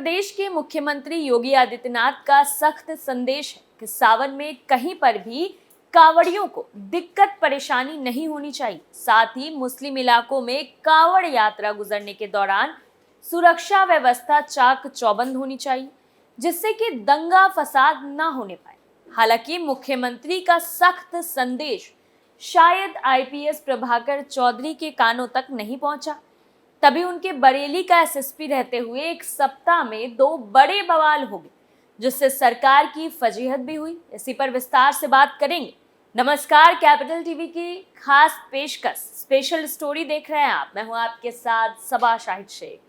प्रदेश के मुख्यमंत्री योगी आदित्यनाथ का सख्त संदेश है कि सावन में कहीं पर भी कांवड़ियों को दिक्कत परेशानी नहीं होनी चाहिए। साथ ही मुस्लिम इलाकों में कांवड़ यात्रा गुजरने के दौरान सुरक्षा व्यवस्था चाक चौबंद होनी चाहिए, जिससे कि दंगा फसाद न होने पाए। हालांकि मुख्यमंत्री का सख्त संदेश शायद आईपीएस प्रभाकर चौधरी के कानों तक नहीं पहुंचा, तभी उनके बरेली का एसएसपी रहते हुए एक सप्ताह में 2 बड़े बवाल हो गए, जिससे सरकार की फजीहत भी हुई। इसी पर विस्तार से बात करेंगे। नमस्कार, कैपिटल टीवी की खास पेशकश स्पेशल स्टोरी देख रहे हैं आप। मैं हूं आपके साथ सबा शाहिद शेख।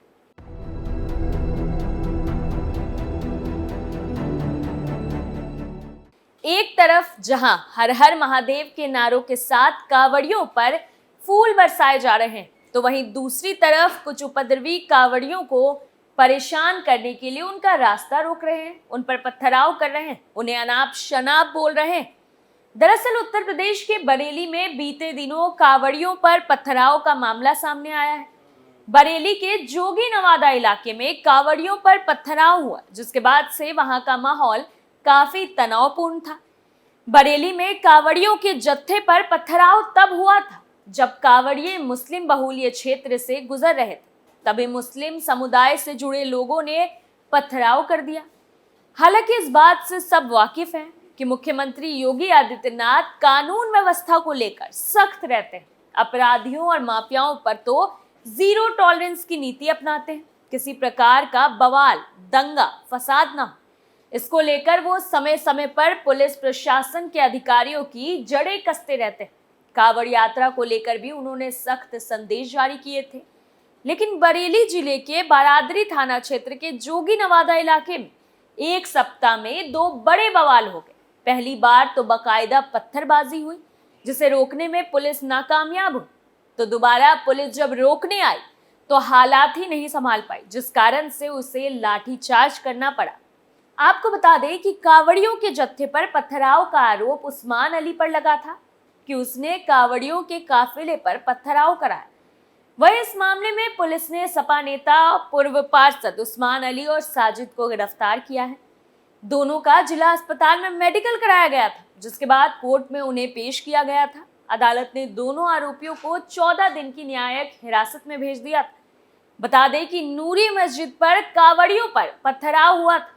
एक तरफ जहां हर हर महादेव के नारों के साथ कांवड़ियों पर फूल बरसाए जा रहे हैं, तो वहीं दूसरी तरफ कुछ उपद्रवी कांवड़ियों को परेशान करने के लिए उनका रास्ता रोक रहे हैं, उन पर पथराव कर रहे हैं, उन्हें अनाप शनाप बोल रहे हैं। दरअसल उत्तर प्रदेश के बरेली में बीते दिनों कांवड़ियों पर पथराव का मामला सामने आया है। बरेली के जोगी नवादा इलाके में कांवड़ियों पर पथराव हुआ, जिसके बाद से वहां का माहौल काफी तनावपूर्ण था। बरेली में कांवड़ियों के जत्थे पर पथराव तब हुआ था जब कांवड़िए मुस्लिम बहुल्य क्षेत्र से गुजर रहे थे। तभी मुस्लिम समुदाय से जुड़े लोगों ने पथराव कर दिया। हालांकि इस बात से सब वाकिफ हैं कि मुख्यमंत्री योगी आदित्यनाथ कानून व्यवस्था को लेकर सख्त रहते हैं। अपराधियों और माफियाओं पर तो जीरो टॉलरेंस की नीति अपनाते हैं। किसी प्रकार का बवाल, दंगा, फसाद ना हो, इसको लेकर वो समय समय पर पुलिस प्रशासन के अधिकारियों की जड़ें कसते रहते हैं। कांवड़ यात्रा को लेकर भी उन्होंने सख्त संदेश जारी किए थे। लेकिन बरेली जिले के बारादरी थाना क्षेत्र के जोगी नवादा इलाके में एक सप्ताह में 2 बड़े बवाल हो गए। पहली बार तो बाकायदा पत्थरबाजी हुई, जिसे रोकने में पुलिस नाकामयाब हुई। तो दोबारा पुलिस जब रोकने आई तो हालात ही नहीं संभाल पाई, जिस कारण से उसे लाठीचार्ज करना पड़ा। आपको बता दें कि कांवड़ियों के जत्थे पर पथराव का आरोप उस्मान अली पर लगा था कि उसने कांवड़ियों के काफिले पर पथराव कराया। वहीं इस मामले में पुलिस ने सपा नेता पूर्व पार्षद उस्मान अली और साजिद को गिरफ्तार किया है। दोनों का जिला अस्पताल में मेडिकल कराया गया था, जिसके बाद कोर्ट में उन्हें पेश किया गया था। अदालत ने दोनों आरोपियों को 14 दिन की न्यायिक हिरासत में भेज दिया था। बता दें कि नूरी मस्जिद पर कांवड़ियों पर पथराव हुआ था।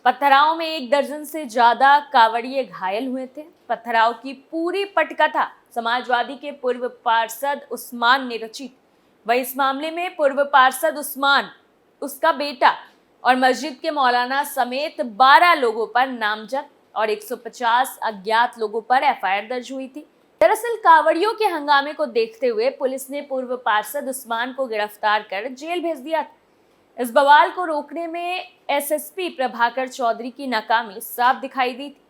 पथराव में 1 दर्जन से ज्यादा कांवड़िए घायल हुए थे। पथराव की पूरी पटकथा समाजवादी के पूर्व पार्षद उस्मान ने रची। वह इस मामले में पूर्व पार्षद उस्मान, उसका बेटा और मस्जिद के मौलाना समेत 12 लोगों पर नामजद और 150 अज्ञात लोगों पर एफआईआर दर्ज हुई थी। दरअसल कांवड़ियों के हंगामे को देखते हुए पुलिस ने पूर्व पार्षद उस्मान को गिरफ्तार कर जेल भेज दिया था। इस बवाल को रोकने में एसएसपी प्रभाकर चौधरी की नाकामी साफ दिखाई दी थी।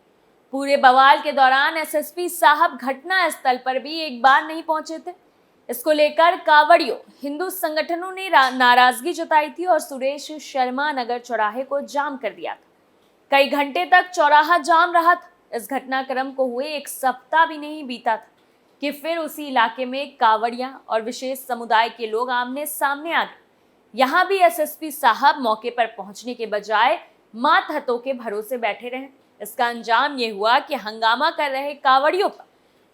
पूरे बवाल के दौरान एसएसपी साहब घटना स्थल पर भी एक बार नहीं पहुंचे थे। इसको लेकर कांवड़ियों हिंदू संगठनों ने नाराजगी जताई थी और सुरेश शर्मा नगर चौराहे को जाम कर दिया था। कई घंटे तक चौराहा जाम रहा था। इस घटनाक्रम को हुए 1 सप्ताह भी नहीं बीता था कि फिर उसी इलाके में कांवड़ियां और विशेष समुदाय के लोग आमने सामने आ गए। यहाँ भी एसएसपी साहब मौके पर पहुंचने के बजाय मात हतों के भरोसे बैठे रहे। इसका अंजाम ये हुआ कि हंगामा कर रहे कांवड़ियों पर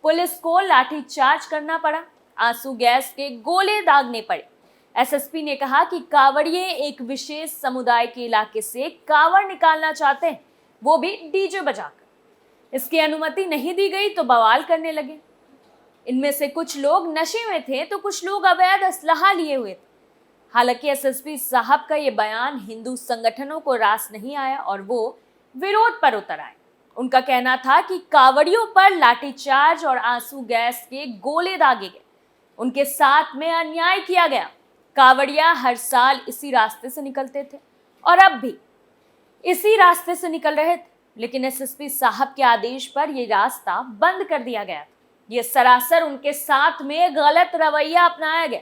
पुलिस को लाठीचार्ज करना पड़ा, आंसू गैस के गोले दागने पड़े। एसएसपी ने कहा कि कांवड़िए एक विशेष समुदाय के इलाके से कांवड़ निकालना चाहते हैं, वो भी डीजे बजाकर। इसकी अनुमति नहीं दी गई तो बवाल करने लगे। इनमें से कुछ लोग नशे में थे तो कुछ लोग अवैध असलहा लिए हुए थे। हालांकि एसएसपी साहब का ये बयान हिंदू संगठनों को रास नहीं आया और वो विरोध पर उतर आए। उनका कहना था कि कांवड़ियों पर लाठीचार्ज और आंसू गैस के गोले दागे गए, उनके साथ में अन्याय किया गया। कांवड़िया हर साल इसी रास्ते से निकलते थे और अब भी इसी रास्ते से निकल रहे थे, लेकिन एसएसपी साहब के आदेश पर यह रास्ता बंद कर दिया गया। ये सरासर उनके साथ में गलत रवैया अपनाया गया।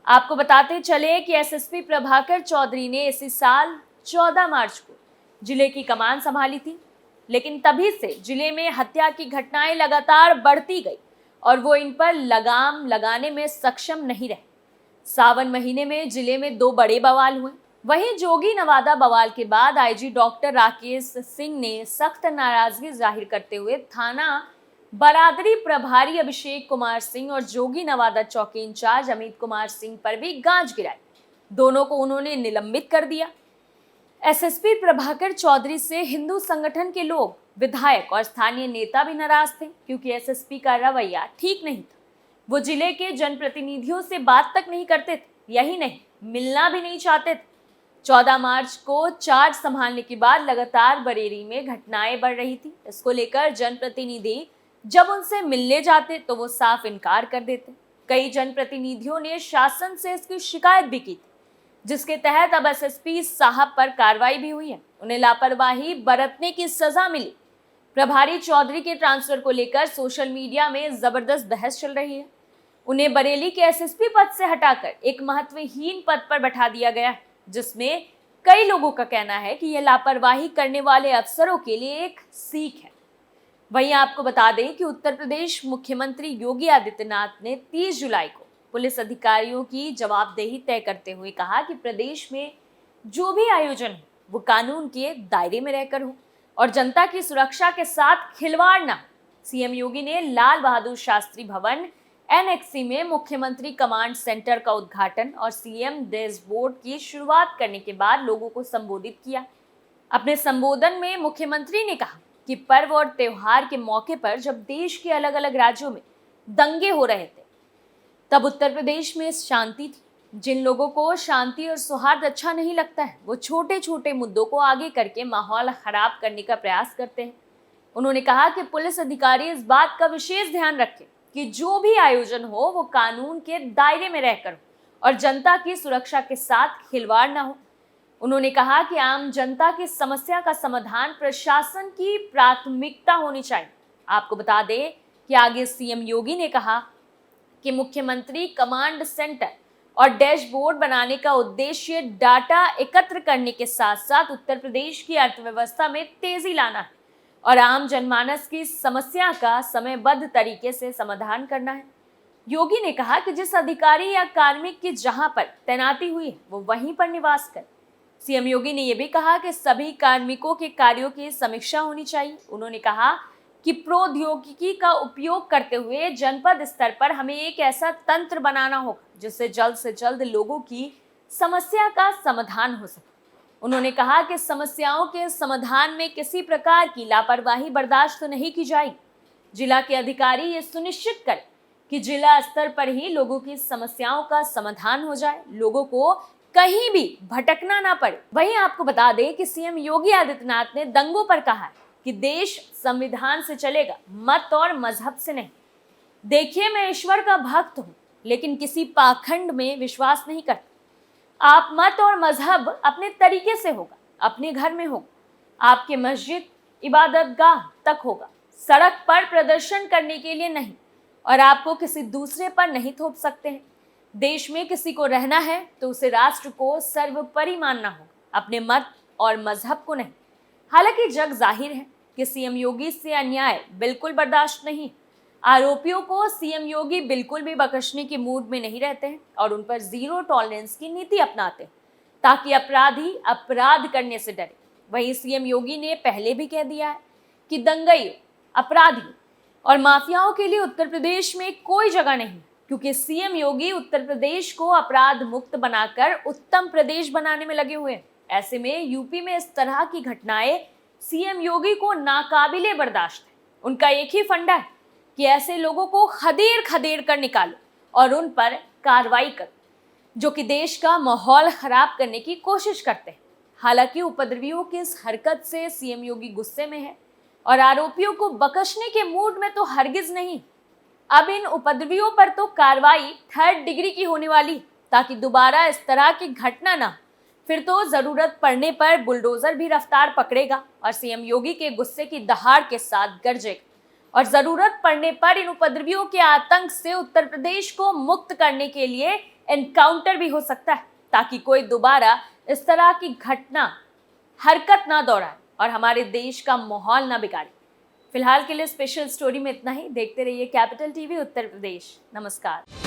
आपको बताते चले कि एसएसपी प्रभाकर चौधरी ने इसी साल 14 मार्च को जिले की कमान संभाली थी, लेकिन तभी से जिले में हत्या की घटनाएं लगातार बढ़ती गई और वो इन पर लगाम लगाने में सक्षम नहीं रहे। सावन महीने में जिले में 2 बड़े बवाल हुए। वहीं जोगी नवादा बवाल के बाद आईजी डॉक्टर राकेश सिंह ने सख्त नाराजगी जाहिर करते हुए थाना बरादरी प्रभारी अभिषेक कुमार सिंह और जोगी नवादा चौकी इंचार्ज अमित कुमार सिंह पर भी गाज गिराई। दोनों को उन्होंने निलंबित कर दिया। एसएसपी प्रभाकर चौधरी से हिंदू संगठन के लोग, विधायक और स्थानीय नेता भी नाराज थे क्योंकि एसएसपी का रवैया ठीक नहीं था। वो जिले के जनप्रतिनिधियों से बात तक नहीं करते थे, यही नहीं मिलना भी नहीं चाहते थे। 14 मार्च को चार्ज संभालने के बाद लगातार बरेली में घटनाएं बढ़ रही थी। इसको लेकर जनप्रतिनिधि जब उनसे मिलने जाते तो वो साफ इनकार कर देते। कई जनप्रतिनिधियों ने शासन से इसकी शिकायत भी की थी, जिसके तहत अब एसएसपी साहब पर कार्रवाई भी हुई है। उन्हें लापरवाही बरतने की सजा मिली। प्रभारी चौधरी के ट्रांसफर को लेकर सोशल मीडिया में जबरदस्त बहस चल रही है। उन्हें बरेली के एसएसपी पद से हटाकर एक महत्वहीन पद पर बैठा दिया गया है, जिसमें कई लोगों का कहना है कि यह लापरवाही करने वाले अफसरों के लिए एक सीख है। वहीं आपको बता दें कि उत्तर प्रदेश मुख्यमंत्री योगी आदित्यनाथ ने 30 जुलाई को पुलिस अधिकारियों की जवाबदेही तय करते हुए कहा कि प्रदेश में जो भी आयोजन हो वो कानून के दायरे में रहकर हो और जनता की सुरक्षा के साथ खिलवाड़ ना। सीएम योगी ने लाल बहादुर शास्त्री भवन एनएक्सी में मुख्यमंत्री कमांड सेंटर का उद्घाटन और सीएम डैशबोर्ड की शुरुआत करने के बाद लोगों को संबोधित किया। अपने संबोधन में मुख्यमंत्री ने कहा कि पर्व और त्योहार के मौके पर जब देश के अलग अलग राज्यों में दंगे हो रहे थे तब उत्तर प्रदेश में शांति थी। जिन लोगों को शांति और सौहार्द अच्छा नहीं लगता है वो छोटे छोटे मुद्दों को आगे करके माहौल खराब करने का प्रयास करते हैं। उन्होंने कहा कि पुलिस अधिकारी इस बात का विशेष ध्यान रखें कि जो भी आयोजन हो वो कानून के दायरे में रहकर हो और जनता की सुरक्षा के साथ खिलवाड़ ना हो। उन्होंने कहा कि आम जनता की समस्या का समाधान प्रशासन की प्राथमिकता होनी चाहिए। आपको बता दें कि आगे सीएम योगी ने कहा कि मुख्यमंत्री कमांड सेंटर और डैशबोर्ड बनाने का उद्देश्य डाटा एकत्र करने के साथ साथ उत्तर प्रदेश की अर्थव्यवस्था में तेजी लाना है और आम जनमानस की समस्या का समयबद्ध तरीके से समाधान करना है। योगी ने कहा कि जिस अधिकारी या कार्मिक की जहां पर तैनाती हुई है वो वहीं पर निवास करे। सीएम योगी ने यह भी कहा कि सभी कार्मिकों के कार्यों की समीक्षा होनी चाहिए। उन्होंने कहा कि प्रौद्योगिकी का उपयोग करते हुए जनपद स्तर पर हमें एक ऐसा तंत्र बनाना होगा जिससे जल्द से जल्द लोगों की समस्या का समाधान हो सके। उन्होंने कहा कि समस्याओं के समाधान में किसी प्रकार की लापरवाही बर्दाश्त नहीं की जाएगी। जिला के अधिकारी ये सुनिश्चित करें कि जिला स्तर पर ही लोगों की समस्याओं का समाधान हो जाए, लोगों को कहीं भी भटकना ना पड़े। वहीं आपको बता दें कि सीएम योगी आदित्यनाथ ने दंगों पर कहा है कि देश संविधान से चलेगा, मत और मजहब से नहीं। देखिए, मैं ईश्वर का भक्त हूं लेकिन किसी पाखंड में विश्वास नहीं करता। आप मत और मजहब अपने तरीके से होगा, अपने घर में होगा, आपके मस्जिद इबादतगाह तक होगा, सड़क पर प्रदर्शन करने के लिए नहीं और आपको किसी दूसरे पर नहीं थोप सकते हैं। देश में किसी को रहना है तो उसे राष्ट्र को सर्वोपरि मानना होगा, अपने मत और मजहब को नहीं। हालांकि जग जाहिर है कि सीएम योगी से अन्याय बिल्कुल बर्दाश्त नहीं। आरोपियों को सीएम योगी बिल्कुल भी बख्शने के मूड में नहीं रहते हैं और उन पर जीरो टॉलरेंस की नीति अपनाते हैं ताकि अपराधी अपराध करने से डरे। वहीं सीएम योगी ने पहले भी कह दिया है कि दंगइयों, अपराधियों और माफियाओं के लिए उत्तर प्रदेश में कोई जगह नहीं, क्योंकि सीएम योगी उत्तर प्रदेश को अपराध मुक्त बनाकर उत्तम प्रदेश बनाने में लगे हुए हैं। ऐसे में यूपी में इस तरह की घटनाएं सीएम योगी को नाकाबिले बर्दाश्त है। उनका एक ही फंडा है कि ऐसे लोगों को खदेड़ खदेड़ कर निकालो और उन पर कार्रवाई करो जो कि देश का माहौल खराब करने की कोशिश करते हैं। हालांकि उपद्रवियों की इस हरकत से सीएम योगी गुस्से में है और आरोपियों को बख्शने के मूड में तो हरगिज नहीं। अब इन उपद्रवियों पर तो कार्रवाई 3rd डिग्री की होने वाली ताकि दोबारा इस तरह की घटना ना। फिर तो जरूरत पड़ने पर बुलडोजर भी रफ्तार पकड़ेगा और सीएम योगी के गुस्से की दहाड़ के साथ गरजेगा और जरूरत पड़ने पर इन उपद्रवियों के आतंक से उत्तर प्रदेश को मुक्त करने के लिए एनकाउंटर भी हो सकता है ताकि कोई दोबारा इस तरह की घटना हरकत ना दोहराए और हमारे देश का माहौल ना बिगाड़े। फिलहाल के लिए स्पेशल स्टोरी में इतना ही। देखते रहिए कैपिटल टीवी उत्तर प्रदेश। नमस्कार।